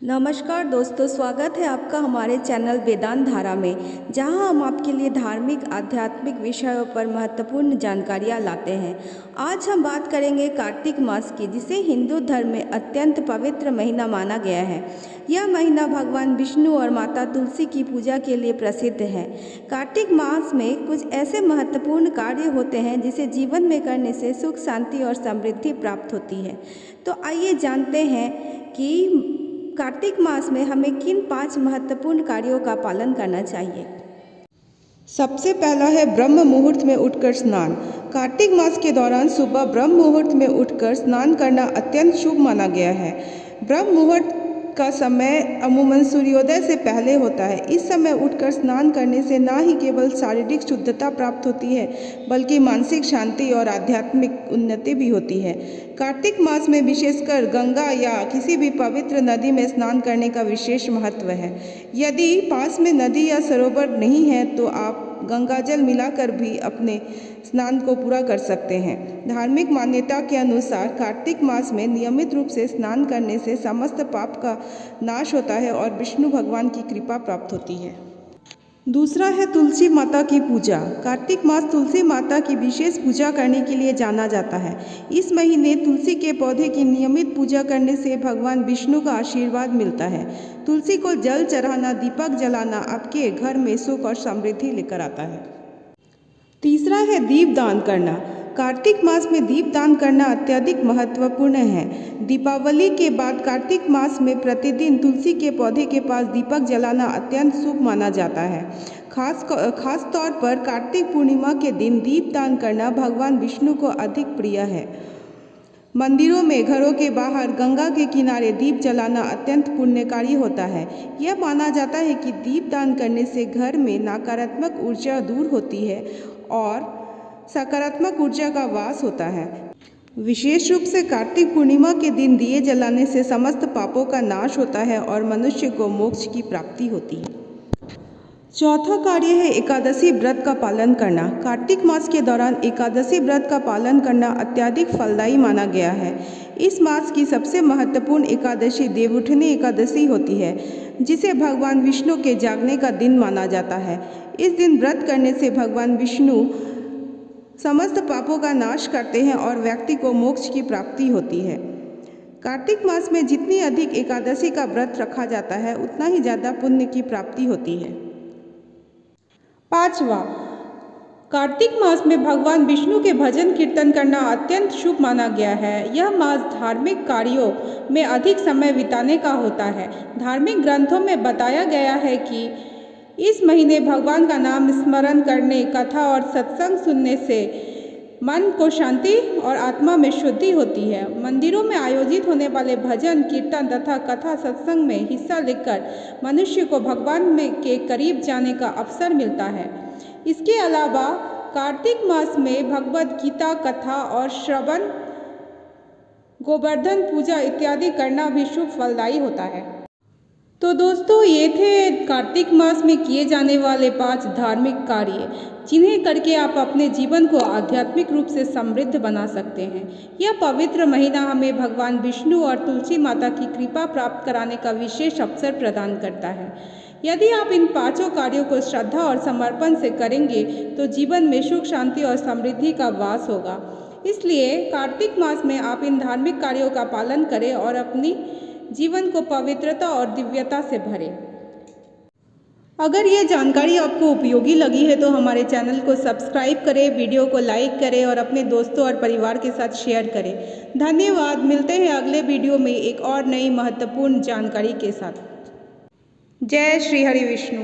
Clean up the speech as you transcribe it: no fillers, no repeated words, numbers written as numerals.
नमस्कार दोस्तों, स्वागत है आपका हमारे चैनल वेदांत धारा में, जहां हम आपके लिए धार्मिक आध्यात्मिक विषयों पर महत्वपूर्ण जानकारियां लाते हैं। आज हम बात करेंगे कार्तिक मास की, जिसे हिंदू धर्म में अत्यंत पवित्र महीना माना गया है। यह महीना भगवान विष्णु और माता तुलसी की पूजा के लिए प्रसिद्ध है। कार्तिक मास में कुछ ऐसे महत्वपूर्ण कार्य होते हैं जिसे जीवन में करने से सुख, शांति और समृद्धि प्राप्त होती है। तो आइए जानते हैं कि कार्तिक मास में हमें किन 5 महत्वपूर्ण कार्यों का पालन करना चाहिए। सबसे पहला है ब्रह्म मुहूर्त में उठकर स्नान। कार्तिक मास के दौरान सुबह ब्रह्म मुहूर्त में उठकर स्नान करना अत्यंत शुभ माना गया है। ब्रह्म मुहूर्त का समय अमूमन सूर्योदय से पहले होता है। इस समय उठकर स्नान करने से न ही केवल शारीरिक शुद्धता प्राप्त होती है, बल्कि मानसिक शांति और आध्यात्मिक उन्नति भी होती है। कार्तिक मास में विशेषकर गंगा या किसी भी पवित्र नदी में स्नान करने का विशेष महत्व है। यदि पास में नदी या सरोवर नहीं है तो आप गंगाजल मिलाकर भी अपने स्नान को पूरा कर सकते हैं। धार्मिक मान्यता के अनुसार कार्तिक मास में नियमित रूप से स्नान करने से समस्त पाप का नाश होता है और विष्णु भगवान की कृपा प्राप्त होती है। दूसरा है तुलसी माता की पूजा। कार्तिक मास तुलसी माता की विशेष पूजा करने के लिए जाना जाता है। इस महीने तुलसी के पौधे की नियमित पूजा करने से भगवान विष्णु का आशीर्वाद मिलता है। तुलसी को जल चढ़ाना, दीपक जलाना आपके घर में सुख और समृद्धि लेकर आता है। तीसरा है दीप दान करना। कार्तिक मास में दीप दान करना अत्यधिक महत्वपूर्ण है। दीपावली के बाद कार्तिक मास में प्रतिदिन तुलसी के पौधे के पास दीपक जलाना अत्यंत शुभ माना जाता है। खास तौर पर कार्तिक पूर्णिमा के दिन दीप दान करना भगवान विष्णु को अधिक प्रिय है। मंदिरों में, घरों के बाहर, गंगा के किनारे दीप जलाना अत्यंत पुण्यकारी होता है। यह माना जाता है कि दीप दान करने से घर में नकारात्मक ऊर्जा दूर होती है और सकारात्मक ऊर्जा का वास होता है। विशेष रूप से कार्तिक पूर्णिमा के दिन दिए जलाने से समस्त पापों का नाश होता है और मनुष्य को मोक्ष की प्राप्ति होती है। चौथा कार्य है एकादशी व्रत का पालन करना। कार्तिक मास के दौरान एकादशी व्रत का पालन करना अत्यधिक फलदायी माना गया है। इस मास की सबसे महत्वपूर्ण एकादशी देवउठनी एकादशी होती है, जिसे भगवान विष्णु के जागने का दिन माना जाता है। इस दिन व्रत करने से भगवान विष्णु समस्त पापों का नाश करते हैं और व्यक्ति को मोक्ष की प्राप्ति होती है। कार्तिक मास में जितनी अधिक एकादशी का व्रत रखा जाता है, उतना ही ज़्यादा पुण्य की प्राप्ति होती है। पांचवा, कार्तिक मास में भगवान विष्णु के भजन कीर्तन करना अत्यंत शुभ माना गया है। यह मास धार्मिक कार्यों में अधिक समय बिताने का होता है। धार्मिक ग्रंथों में बताया गया है कि इस महीने भगवान का नाम स्मरण करने, कथा और सत्संग सुनने से मन को शांति और आत्मा में शुद्धि होती है। मंदिरों में आयोजित होने वाले भजन कीर्तन तथा कथा सत्संग में हिस्सा लेकर मनुष्य को भगवान के करीब जाने का अवसर मिलता है। इसके अलावा कार्तिक मास में भगवद गीता कथा और श्रवण, गोवर्धन पूजा इत्यादि करना भी शुभ फलदायी होता है। तो दोस्तों, ये थे कार्तिक मास में किए जाने वाले 5 धार्मिक कार्य, जिन्हें करके आप अपने जीवन को आध्यात्मिक रूप से समृद्ध बना सकते हैं। यह पवित्र महीना हमें भगवान विष्णु और तुलसी माता की कृपा प्राप्त कराने का विशेष अवसर प्रदान करता है। यदि आप इन 5 कार्यों को श्रद्धा और समर्पण से करेंगे तो जीवन में सुख, शांति और समृद्धि का वास होगा। इसलिए कार्तिक मास में आप इन धार्मिक कार्यों का पालन करें और अपनी जीवन को पवित्रता और दिव्यता से भरें। अगर ये जानकारी आपको उपयोगी लगी है तो हमारे चैनल को सब्सक्राइब करें, वीडियो को लाइक करें और अपने दोस्तों और परिवार के साथ शेयर करें। धन्यवाद। मिलते हैं अगले वीडियो में एक और नई महत्वपूर्ण जानकारी के साथ। जय श्री हरि विष्णु।